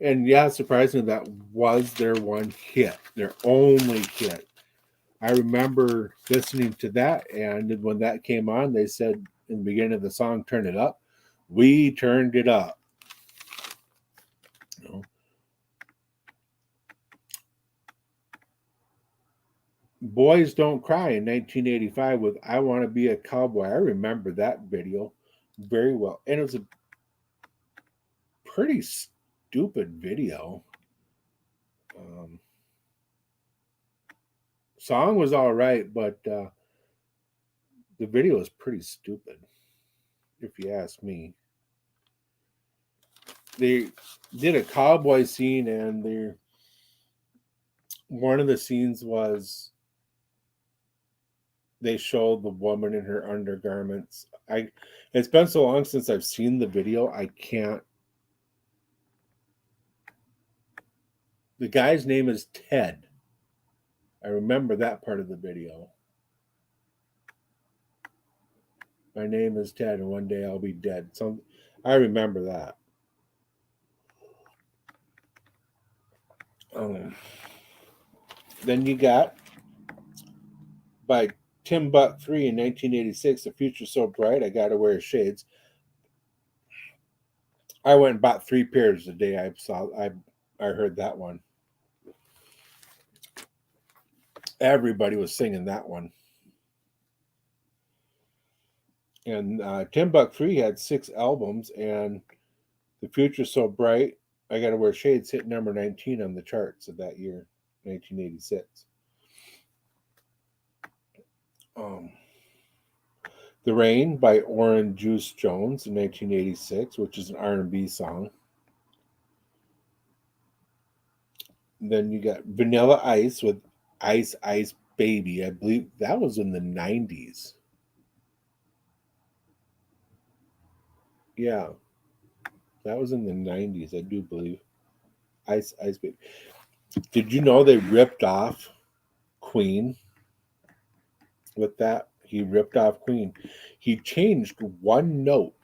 And yeah, surprisingly, that was their one hit, their only hit. I remember listening to that, and when that came on, they said in the beginning of the song, "Turn it up." We turned it up. Boys Don't Cry in 1985 with I Want to Be a Cowboy. I remember that video very well. And it was a pretty stupid video. Song was all right, but the video was pretty stupid, if you ask me. They did a cowboy scene, and one of the scenes was they showed the woman in her undergarments. It's been so long since I've seen the video, I can't. The guy's name is Ted. I remember that part of the video. My name is Ted, and one day I'll be dead. So I remember that. Then you got by Tim Buck 3 in 1986, The Future So Bright, I Gotta Wear Shades. I went and bought 3 pairs the day I heard that one. Everybody was singing that one. And Tim Buck 3 had 6 albums, and The Future So Bright, I Gotta Wear Shades hit number 19 on the charts of that year, 1986. The Rain by Orange Juice Jones in 1986, which is an R&B song. Then you got Vanilla Ice with Ice Ice Baby. I believe that was in the 90s. Yeah, that was in the 90s, I do believe. Ice Ice Baby. Did you know they ripped off Queen with that? He ripped off Queen. He changed one note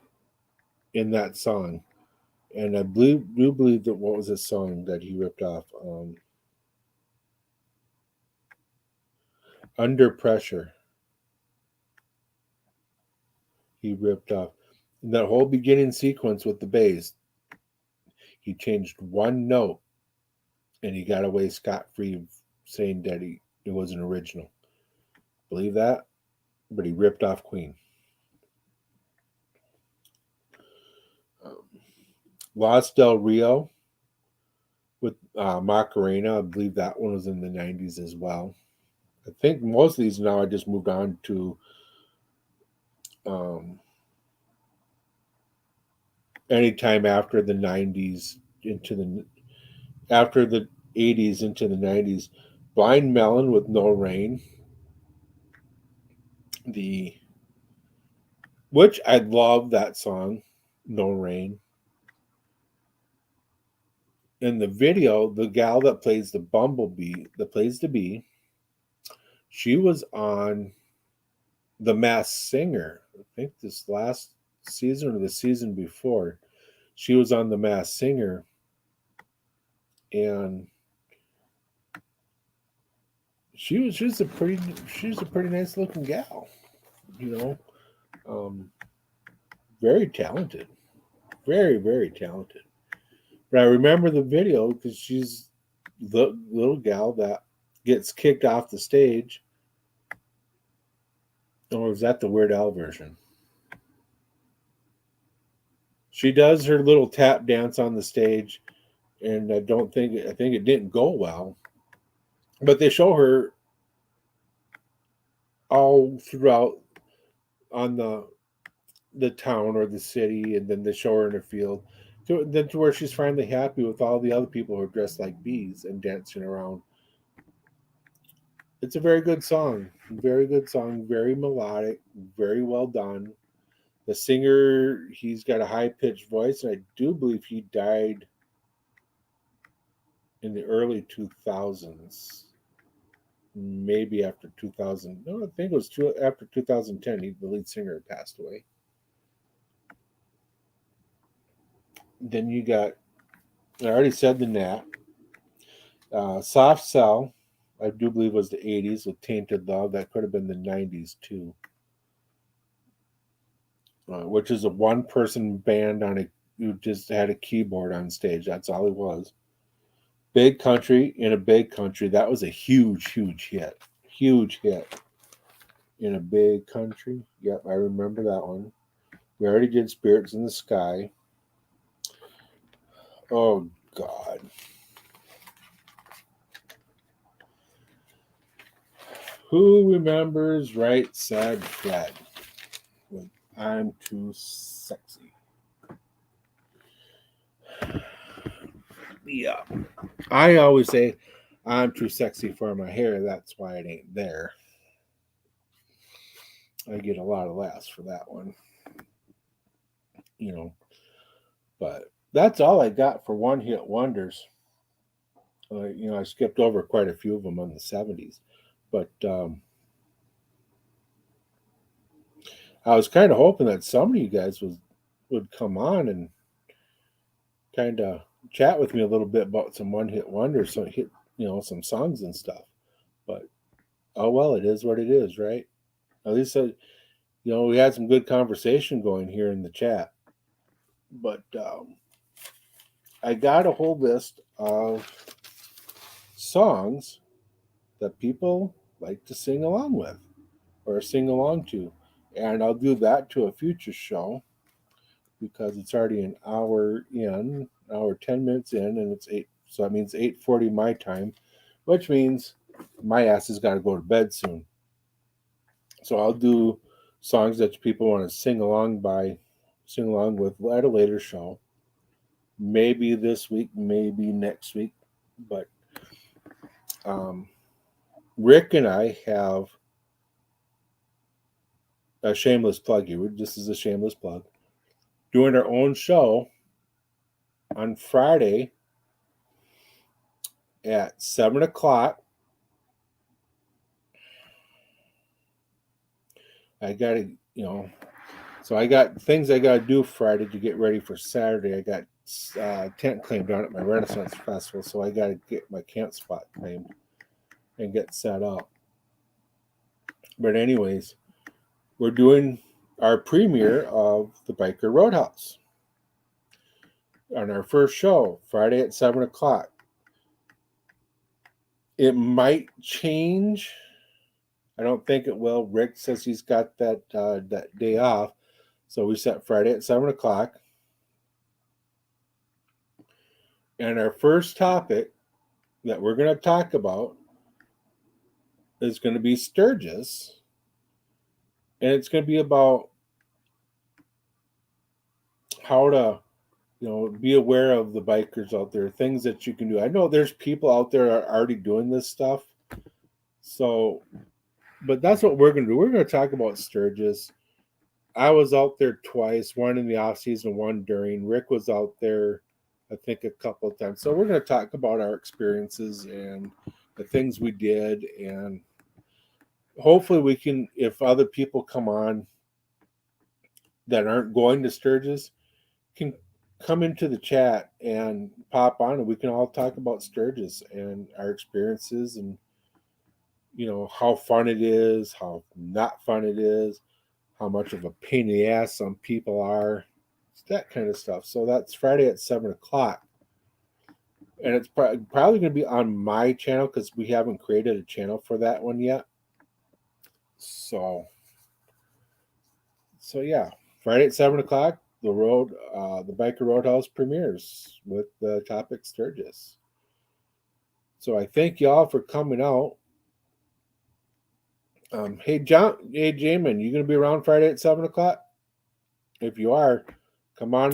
in that song, And I do believe that what was his song that he ripped off? Under Pressure. He ripped off. And that whole beginning sequence with the bass, he changed one note and he got away scot free saying that it was an original. Believe that? But he ripped off Queen. Um, Los Del Rio with Macarena. I believe that one was in the 90s as well. I think most of these now I just moved on to um, anytime after the 90s into the after the 80s into the 90s. Blind Melon with No Rain. The which I love that song, No Rain. In the video, the gal that plays the bumblebee, that plays the bee, she was on The Masked Singer. I think this last season or the season before, she was on The Masked Singer, and she's a pretty nice looking gal, you know, um, very talented, very talented. But I remember the video because she's the little gal that gets kicked off the stage. Or is that the Weird Al version? She does her little tap dance on the stage, and I think it didn't go well. But they show her all throughout on the town or the city, and then they show her in a field. To where she's finally happy with all the other people who are dressed like bees and dancing around. It's a very good song, very melodic, very well done. The singer, he's got a high pitched voice, and I do believe he died in the early 2000s, maybe after 2000. No, I think it was after 2010. The lead singer passed away. Then you got, I already said the Nat. Soft Cell, I do believe was the 80s with Tainted Love. That could have been the 90s too, which is a one person band on a who just had a keyboard on stage. That's all it was. Big Country in a Big Country. That was a huge hit. Huge hit in a Big Country. Yep, I remember that one. We already did Spirits in the Sky. Oh, God. Who remembers Right Said Fred? With I'm Too Sexy. Yeah. I always say I'm too sexy for my hair. That's why it ain't there. I get a lot of laughs for that one, you know. But that's all I got for one hit wonders. I skipped over quite a few of them on the 70s. But I was kind of hoping that some of you guys would come on and kind of chat with me a little bit about some one hit wonders, some hit, some songs and stuff. But oh well, it is what it is, right? At least we had some good conversation going here in the chat. But I got a whole list of songs that people like to sing along with or sing along to. And I'll do that to a future show because it's already an hour 10 minutes in, and it's 8. So that means 8:40 my time, which means my ass has got to go to bed soon. So I'll do songs that people want to sing along with at a later show. Maybe this week, maybe next week. But um, Rick and I have a shameless plug here. This is a shameless plug. Doing our own show on Friday at 7 o'clock. I got to, so I got things I got to do Friday to get ready for Saturday. I got tent claimed down at my Renaissance Festival, so I got to get my camp spot claimed and get set up. But anyways, we're doing our premiere of the Biker Roadhouse on our first show, Friday at 7 o'clock. It might change. I don't think it will. Rick says he's got that day off, so we set Friday at 7 o'clock. And our first topic that we're going to talk about is going to be Sturgis. And it's going to be about how to, be aware of the bikers out there, things that you can do. I know there's people out there are already doing this stuff. So, but that's what we're going to do. We're going to talk about Sturgis. I was out there twice, one in the off season, one during. Rick was out there, I think, a couple of times. So we're going to talk about our experiences and the things we did. And hopefully we can, if other people come on that aren't going to Sturgis, can come into the chat and pop on, and we can all talk about Sturgis and our experiences and, how fun it is, how not fun it is, how much of a pain in the ass some people are, that kind of stuff. So that's Friday at 7 o'clock. And it's probably going to be on my channel because we haven't created a channel for that one yet. So yeah, Friday at 7 o'clock, the Biker Roadhouse premieres with the topic Sturgis. So I thank y'all for coming out. Hey Jamin, you gonna be around Friday at 7 o'clock? If you are, come on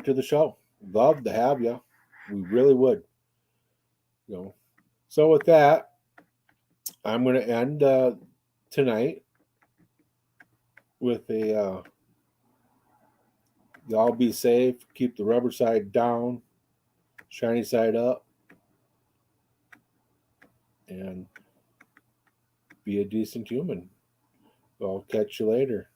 to the show. Love to have you. We really would. So with that, I'm gonna end tonight with a y'all be safe, keep the rubber side down, shiny side up, and be a decent human. I'll catch you later.